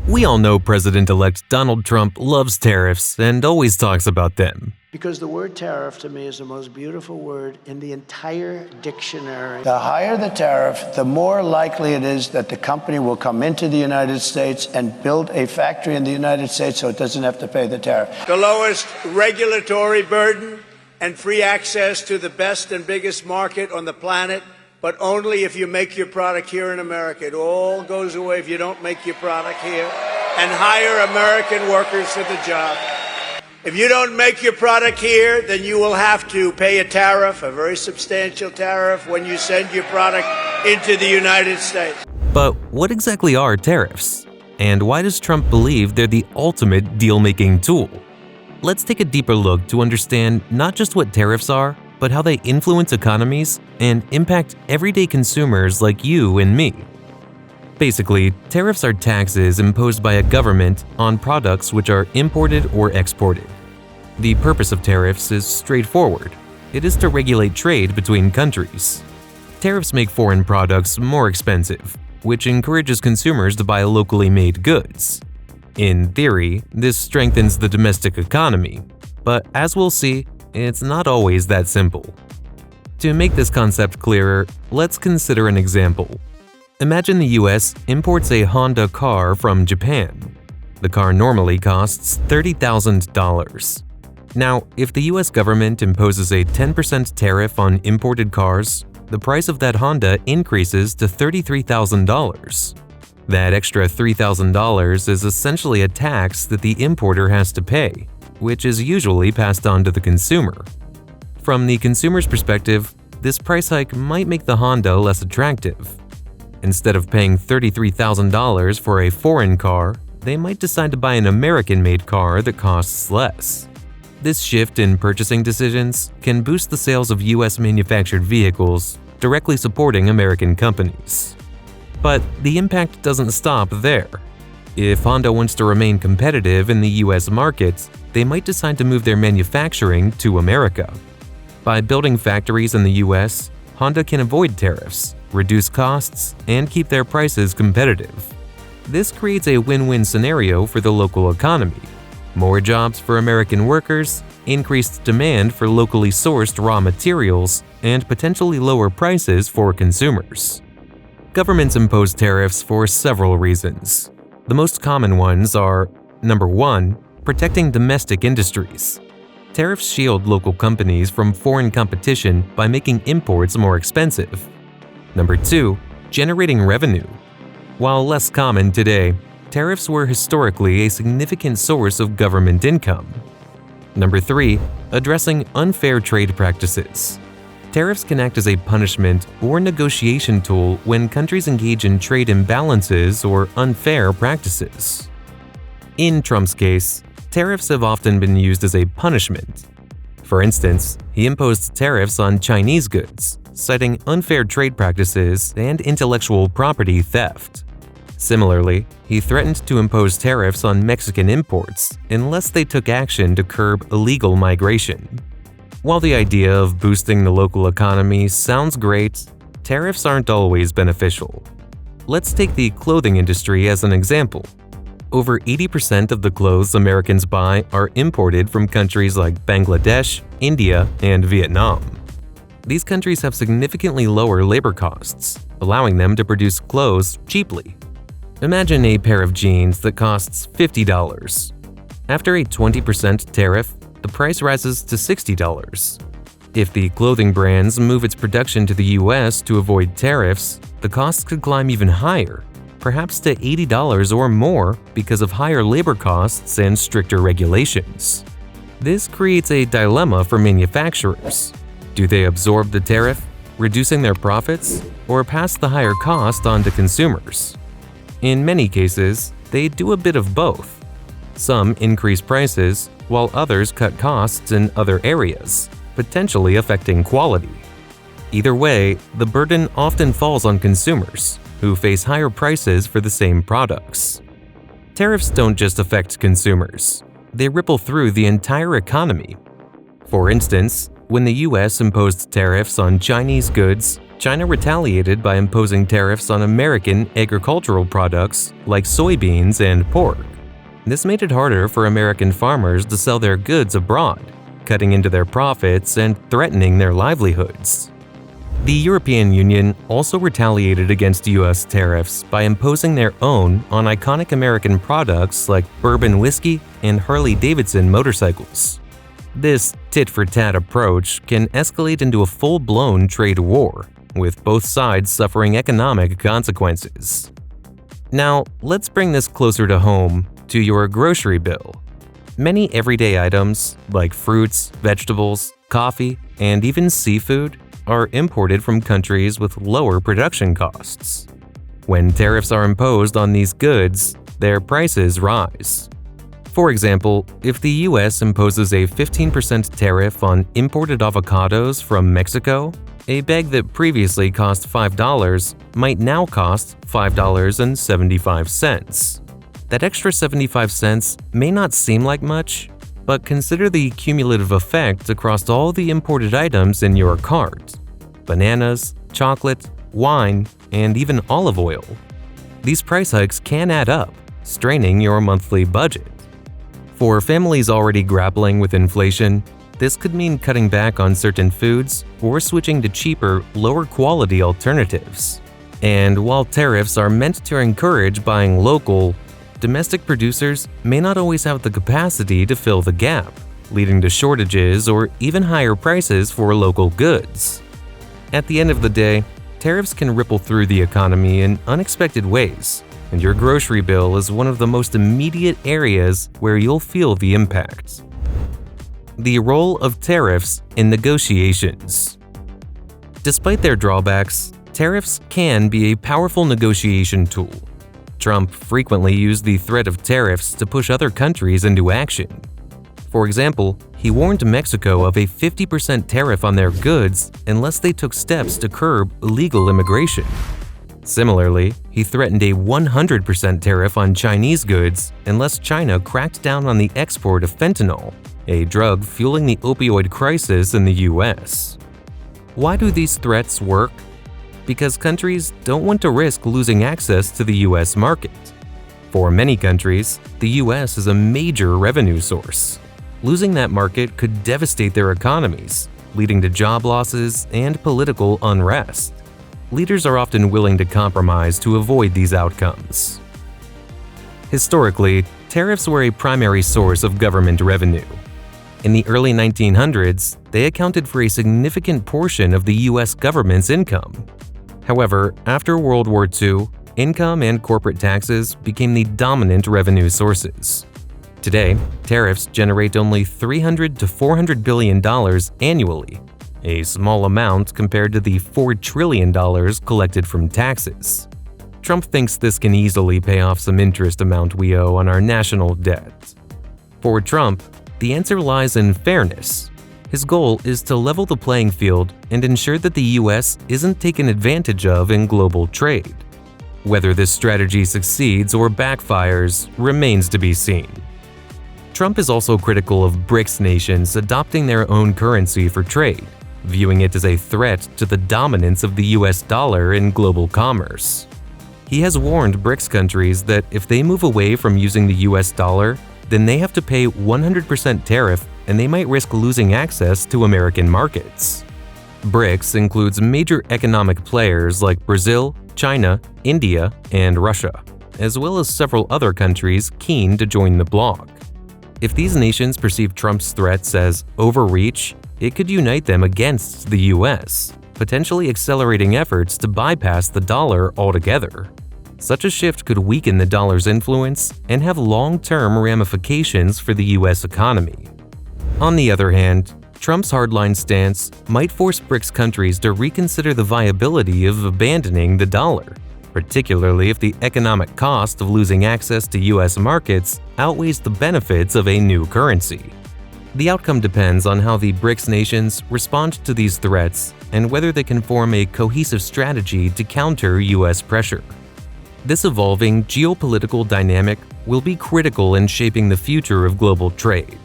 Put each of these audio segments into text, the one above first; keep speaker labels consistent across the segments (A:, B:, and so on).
A: We all know President-elect Donald Trump loves tariffs and always talks about them.
B: Because the word tariff to me is the most beautiful word in the entire dictionary.
C: The higher the tariff, the more likely it is that the company will come into the United States and build a factory in the United States so it doesn't have to pay the tariff.
D: The lowest regulatory burden and free access to the best and biggest market on the planet, but only if you make your product here in America. It all goes away if you don't make your product here and hire American workers for the job. If you don't make your product here, then you will have to pay a tariff, a very substantial tariff, when you send your product into the United States.
A: But what exactly are tariffs? And why does Trump believe they're the ultimate deal-making tool? Let's take a deeper look to understand not just what tariffs are, but how they influence economies and impact everyday consumers like you and me. Basically, tariffs are taxes imposed by a government on products which are imported or exported. The purpose of tariffs is straightforward. It is to regulate trade between countries. Tariffs make foreign products more expensive, which encourages consumers to buy locally made goods. In theory, this strengthens the domestic economy, but as we'll see, it's not always that simple. To make this concept clearer, let's consider an example. Imagine the US imports a Honda car from Japan. The car normally costs $30,000. Now, if the US government imposes a 10% tariff on imported cars, the price of that Honda increases to $33,000. That extra $3,000 is essentially a tax that the importer has to pay, which is usually passed on to the consumer. From the consumer's perspective, this price hike might make the Honda less attractive. Instead of paying $33,000 for a foreign car, they might decide to buy an American-made car that costs less. This shift in purchasing decisions can boost the sales of US-manufactured vehicles, directly supporting American companies. But the impact doesn't stop there. If Honda wants to remain competitive in the US market, they might decide to move their manufacturing to America. By building factories in the US, Honda can avoid tariffs, reduce costs, and keep their prices competitive. This creates a win-win scenario for the local economy. More jobs for American workers, increased demand for locally sourced raw materials, and potentially lower prices for consumers. Governments impose tariffs for several reasons. The most common ones are: number 1, protecting domestic industries. Tariffs shield local companies from foreign competition by making imports more expensive. Number 2, generating revenue. While less common today, tariffs were historically a significant source of government income. Number 3, addressing unfair trade practices. Tariffs can act as a punishment or negotiation tool when countries engage in trade imbalances or unfair practices. In Trump's case, tariffs have often been used as a punishment. For instance, he imposed tariffs on Chinese goods, citing unfair trade practices and intellectual property theft. Similarly, he threatened to impose tariffs on Mexican imports unless they took action to curb illegal migration. While the idea of boosting the local economy sounds great, tariffs aren't always beneficial. Let's take the clothing industry as an example. Over 80% of the clothes Americans buy are imported from countries like Bangladesh, India, and Vietnam. These countries have significantly lower labor costs, allowing them to produce clothes cheaply. Imagine a pair of jeans that costs $50. After a 20% tariff, the price rises to $60. If the clothing brands move its production to the US to avoid tariffs, the costs could climb even higher, perhaps to $80 or more because of higher labor costs and stricter regulations. This creates a dilemma for manufacturers. Do they absorb the tariff, reducing their profits, or pass the higher cost on to consumers? In many cases, they do a bit of both. Some increase prices, while others cut costs in other areas, potentially affecting quality. Either way, the burden often falls on consumers, who face higher prices for the same products. Tariffs don't just affect consumers. They ripple through the entire economy. For instance, When the US imposed tariffs on Chinese goods, China retaliated by imposing tariffs on American agricultural products like soybeans and pork. This made it harder for American farmers to sell their goods abroad, cutting into their profits and threatening their livelihoods. The European Union also retaliated against US tariffs by imposing their own on iconic American products like bourbon whiskey and Harley-Davidson motorcycles. This tit-for-tat approach can escalate into a full-blown trade war, with both sides suffering economic consequences. Now, let's bring this closer to home, to your grocery bill. Many everyday items, like fruits, vegetables, coffee, and even seafood, are imported from countries with lower production costs. When tariffs are imposed on these goods, their prices rise. For example, if the US imposes a 15% tariff on imported avocados from Mexico, a bag that previously cost $5 might now cost $5.75. That extra 75 cents may not seem like much, but consider the cumulative effect across all the imported items in your cart: bananas, chocolate, wine, and even olive oil. These price hikes can add up, straining your monthly budget. For families already grappling with inflation, this could mean cutting back on certain foods or switching to cheaper, lower-quality alternatives. And while tariffs are meant to encourage buying local, domestic producers may not always have the capacity to fill the gap, leading to shortages or even higher prices for local goods. At the end of the day, tariffs can ripple through the economy in unexpected ways, and your grocery bill is one of the most immediate areas where you'll feel the impact. The role of tariffs in negotiations. Despite their drawbacks, tariffs can be a powerful negotiation tool. Trump frequently used the threat of tariffs to push other countries into action. For example, he warned Mexico of a 50% tariff on their goods unless they took steps to curb illegal immigration. Similarly, he threatened a 100% tariff on Chinese goods unless China cracked down on the export of fentanyl, a drug fueling the opioid crisis in the US. Why do these threats work? Because countries don't want to risk losing access to the US market. For many countries, the US is a major revenue source. Losing that market could devastate their economies, leading to job losses and political unrest. Leaders are often willing to compromise to avoid these outcomes. Historically, tariffs were a primary source of government revenue. In the early 1900s, they accounted for a significant portion of the US government's income. However, after World War II, income and corporate taxes became the dominant revenue sources. Today, tariffs generate only $300 to $400 billion annually, a small amount compared to the $4 trillion collected from taxes. Trump thinks this can easily pay off some interest amount we owe on our national debt. For Trump, the answer lies in fairness. His goal is to level the playing field and ensure that the US isn't taken advantage of in global trade. Whether this strategy succeeds or backfires remains to be seen. Trump is also critical of BRICS nations adopting their own currency for trade, viewing it as a threat to the dominance of the US dollar in global commerce. He has warned BRICS countries that if they move away from using the US dollar, then they have to pay 100% tariff and they might risk losing access to American markets. BRICS includes major economic players like Brazil, China, India, and Russia, as well as several other countries keen to join the bloc. If these nations perceive Trump's threats as overreach, it could unite them against the US, potentially accelerating efforts to bypass the dollar altogether. Such a shift could weaken the dollar's influence and have long-term ramifications for the US economy. On the other hand, Trump's hardline stance might force BRICS countries to reconsider the viability of abandoning the dollar, particularly if the economic cost of losing access to US markets outweighs the benefits of a new currency. The outcome depends on how the BRICS nations respond to these threats and whether they can form a cohesive strategy to counter US pressure. This evolving geopolitical dynamic will be critical in shaping the future of global trade.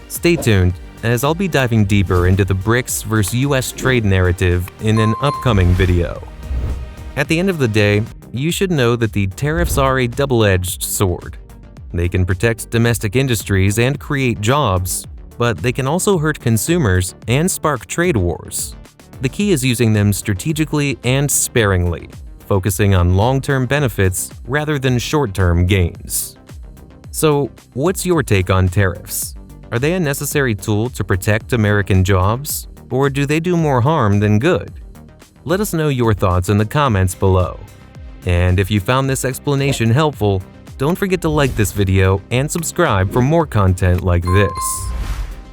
A: Stay tuned, as I'll be diving deeper into the BRICS vs. US trade narrative in an upcoming video. At the end of the day, you should know that the tariffs are a double-edged sword. They can protect domestic industries and create jobs, but they can also hurt consumers and spark trade wars. The key is using them strategically and sparingly, focusing on long-term benefits rather than short-term gains. So, what's your take on tariffs? Are they a necessary tool to protect American jobs, or do they do more harm than good? Let us know your thoughts in the comments below. And if you found this explanation helpful, don't forget to like this video and subscribe for more content like this.